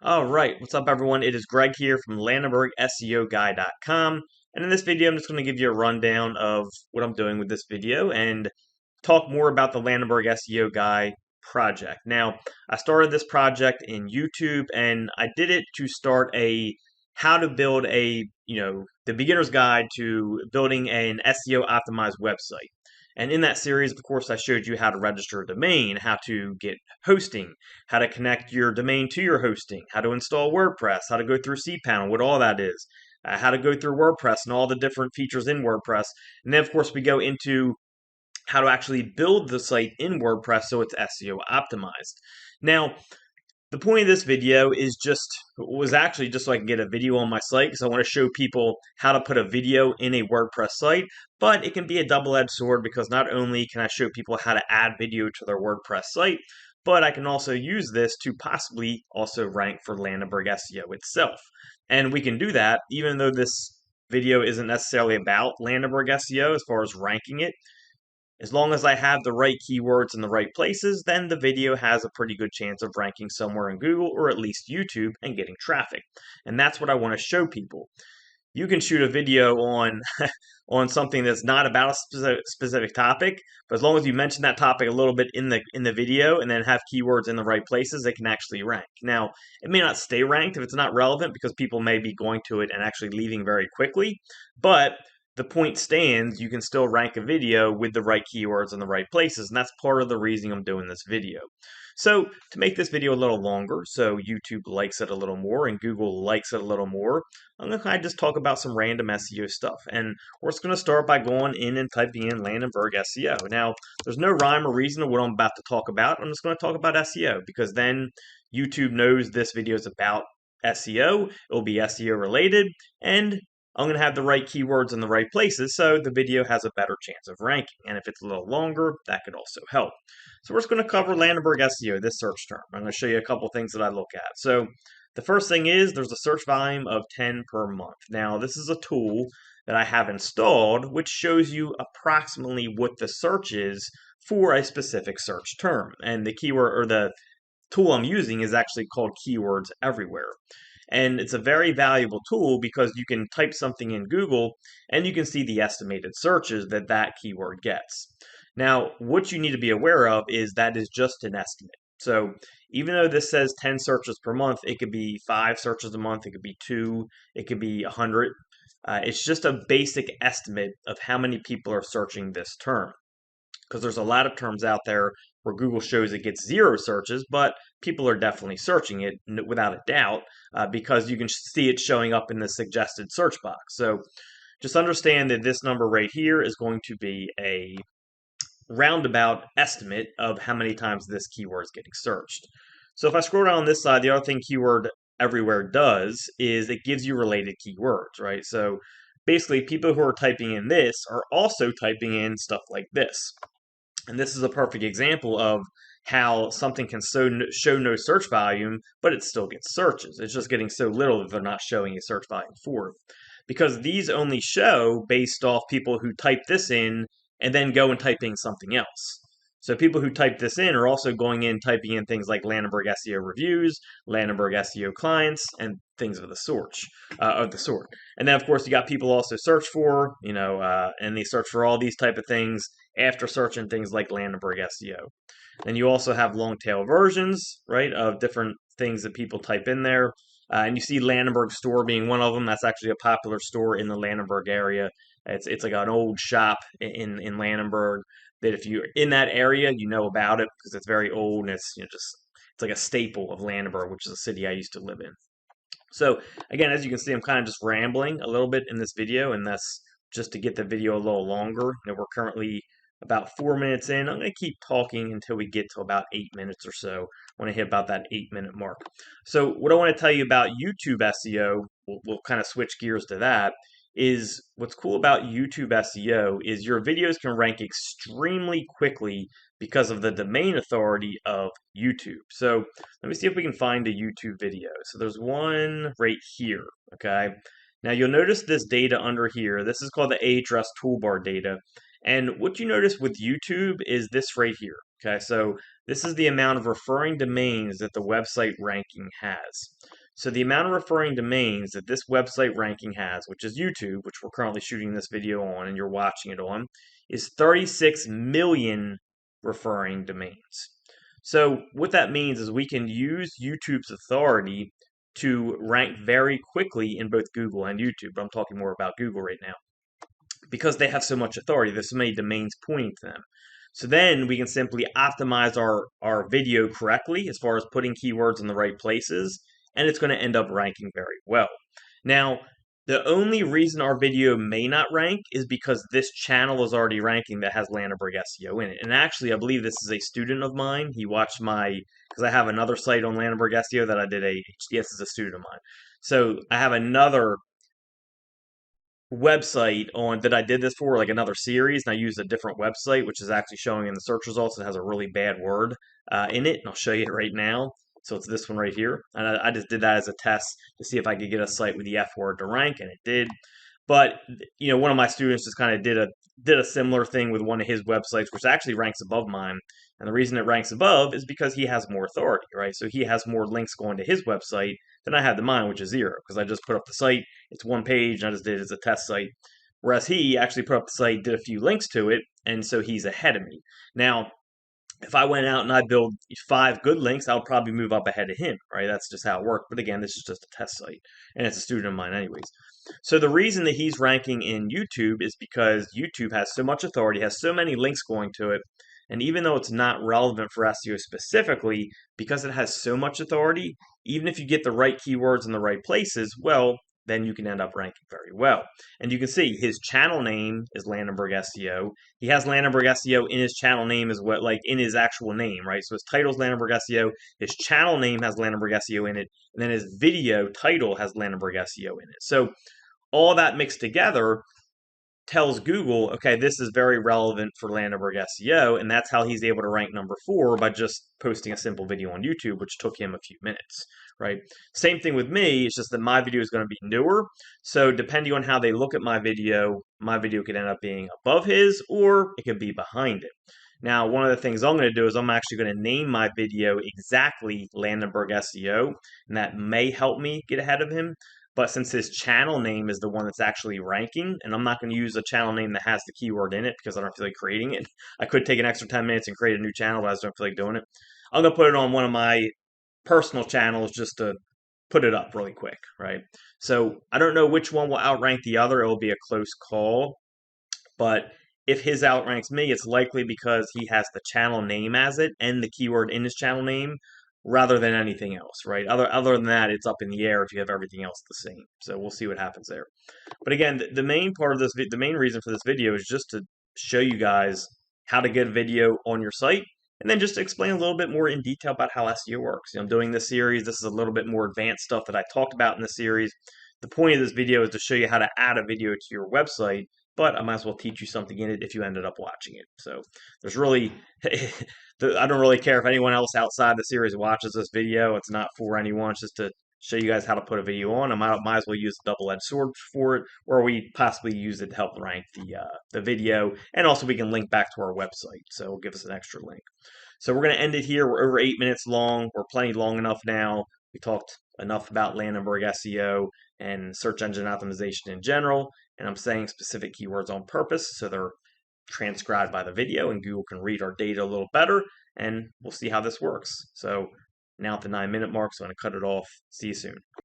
All right, what's up, everyone? It is Greg here from Landenberg SEO Guy.com, and in this video, I'm just going to give you a rundown of what I'm doing with this video and talk more about the Landenberg SEO Guy project. Now, I started this project in YouTube, and I did it to start a how to build the beginner's guide to building an SEO optimized website. And in that series, of course, I showed you how to register a domain, how to get hosting, how to connect your domain to your hosting, how to install WordPress, how to go through cPanel, what all that is, how to go through WordPress and all the different features in WordPress. And then, of course, we go into how to actually build the site in WordPress so it's SEO optimized. Now, the point of this video was actually just so I can get a video on my site because I want to show people how to put a video in a WordPress site, but it can be a double-edged sword because not only can I show people how to add video to their WordPress site, but I can also use this to possibly also rank for Landenberg SEO itself. And we can do that even though this video isn't necessarily about Landenberg SEO as far as ranking it. As long as I have the right keywords in the right places, then the video has a pretty good chance of ranking somewhere in Google or at least YouTube and getting traffic. And that's what I want to show people. You can shoot a video on on something that's not about a specific topic, but as long as you mention that topic a little bit in the video and then have keywords in the right places, it can actually rank. Now, it may not stay ranked if it's not relevant because people may be going to it and actually leaving very quickly, but the point stands, you can still rank a video with the right keywords in the right places, and that's part of the reason I'm doing this video. So to make this video a little longer, so YouTube likes it a little more and Google likes it a little more, I'm going to kind of just talk about some random SEO stuff. And we're just going to start by going in and typing in Landenberg SEO. Now, there's no rhyme or reason to what I'm about to talk about. I'm just going to talk about SEO because then YouTube knows this video is about SEO. It will be SEO related, and I'm going to have the right keywords in the right places, so the video has a better chance of ranking. And if it's a little longer, that could also help. So we're just going to cover Landenberg SEO, this search term. I'm going to show you a couple things that I look at. So the first thing is there's a search volume of 10 per month. Now, this is a tool that I have installed, which shows you approximately what the search is for a specific search term. And the keyword or the tool I'm using is actually called Keywords Everywhere. And it's a very valuable tool because you can type something in Google and you can see the estimated searches that that keyword gets. Now, what you need to be aware of is that is just an estimate. So even though this says 10 searches per month, it could be 5 searches a month, it could be 2, it could be 100. It's just a basic estimate of how many people are searching this term. Because there's a lot of terms out there where Google shows it gets 0 searches, but people are definitely searching it without a doubt because you can see it showing up in the suggested search box. So just understand that this number right here is going to be a roundabout estimate of how many times this keyword is getting searched. So if I scroll down on this side, the other thing Keyword Everywhere does is it gives you related keywords, right? So basically, people who are typing in this are also typing in stuff like this. And this is a perfect example of how something can show no search volume, but it still gets searches. It's just getting so little that they're not showing a search volume for it. Because these only show based off people who type this in and then go and type in something else. So people who type this in are also going in typing in things like Landenberg SEO reviews, Landenberg SEO clients, and things of the sort. And then of course you got people also search for, and they search for all these type of things after searching things like Landenberg SEO. Then you also have long tail versions, right, of different things that people type in there. And you see Landenberg store being one of them. That's actually a popular store in the Landenberg area. It's like an old shop in Landenberg that if you're in that area, you know about it because it's very old and it's it's like a staple of Landenberg, which is a city I used to live in. So again, as you can see, I'm kind of just rambling a little bit in this video, and that's just to get the video a little longer. We're currently about 4 minutes in. I'm going to keep talking until we get to about 8 minutes or so. I want to hit about that 8-minute mark. So what I want to tell you about YouTube SEO, we'll kind of switch gears to that, is what's cool about YouTube SEO is your videos can rank extremely quickly because of the domain authority of YouTube. So let me see if we can find a YouTube video. So there's one right here, okay? Now you'll notice this data under here. This is called the Ahrefs toolbar data. And what you notice with YouTube is this right here. Okay, so This is the amount of referring domains that the website ranking has. So the amount of referring domains that this website ranking has, which is YouTube, which we're currently shooting this video on and you're watching it on, is 36 million referring domains. So what that means is we can use YouTube's authority to rank very quickly in both Google and YouTube. But I'm talking more about Google right now because they have so much authority. There's so many domains pointing to them. So then we can simply optimize our video correctly as far as putting keywords in the right places, and it's going to end up ranking very well. Now, the only reason our video may not rank is because this channel is already ranking that has Landenberg SEO in it. And actually, I believe this is a student of mine. He watched because I have another site on Landenberg SEO that I did this is a student of mine. So I have another website on that I did this for, like another series, and I used a different website, which is actually showing in the search results. It has a really bad word in it, and I'll show you it right now. So it's this one right here, and I just did that as a test to see if I could get a site with the F word to rank, and it did. But one of my students just kind of did a similar thing with one of his websites, which actually ranks above mine. And the reason it ranks above is because he has more authority, right? So he has more links going to his website than I had to mine, which is zero, because I just put up the site. It's one page, and I just did it as a test site. Whereas he actually put up the site, did a few links to it, and so he's ahead of me. Now, if I went out and I build 5 good links, I'll probably move up ahead of him, right? That's just how it worked. But again, this is just a test site, and it's a student of mine anyways. So the reason that he's ranking in YouTube is because YouTube has so much authority, has so many links going to it, and even though it's not relevant for SEO specifically, because it has so much authority, even if you get the right keywords in the right places, well, then you can end up ranking very well. And you can see his channel name is Landenberg SEO. He has Landenberg SEO in his channel name as well, like in his actual name, right? So his title is Landenberg SEO. His channel name has Landenberg SEO in it, and then his video title has Landenberg SEO in it. So all that mixed together tells Google, okay, this is very relevant for Landenberg SEO, and that's how he's able to rank number 4 by just posting a simple video on YouTube, which took him a few minutes, right? Same thing with me, it's just that my video is going to be newer, so depending on how they look at my video could end up being above his, or it could be behind it. Now, one of the things I'm going to do is I'm actually going to name my video exactly Landenberg SEO, and that may help me get ahead of him. But since his channel name is the one that's actually ranking, and I'm not going to use a channel name that has the keyword in it because I don't feel like creating it. I could take an extra 10 minutes and create a new channel, but I just don't feel like doing it. I'm going to put it on one of my personal channels just to put it up really quick, right? So I don't know which one will outrank the other. It will be a close call. But if his outranks me, it's likely because he has the channel name as it and the keyword in his channel name rather than anything else, right? Other than that, it's up in the air if you have everything else the same. So we'll see what happens there. But again, the main part of this, the main reason for this video is just to show you guys how to get a video on your site, and then just to explain a little bit more in detail about how SEO works. I'm doing this series. This is a little bit more advanced stuff that I talked about in the series. The point of this video is to show you how to add a video to your website, but I might as well teach you something in it if you ended up watching it. So there's really, I don't really care if anyone else outside the series watches this video. It's not for anyone. It's just to show you guys how to put a video on. I might as well use a double-edged sword for it, or we possibly use it to help rank the video, and also we can link back to our website, so it'll give us an extra link. So we're going to end it here. We're over 8 minutes long. We're plenty long enough now. We talked enough about Landenberg SEO and search engine optimization in general, and I'm saying specific keywords on purpose so they're transcribed by the video and Google can read our data a little better, and we'll see how this works. So now at the 9-minute mark, so I'm going to cut it off. See you soon.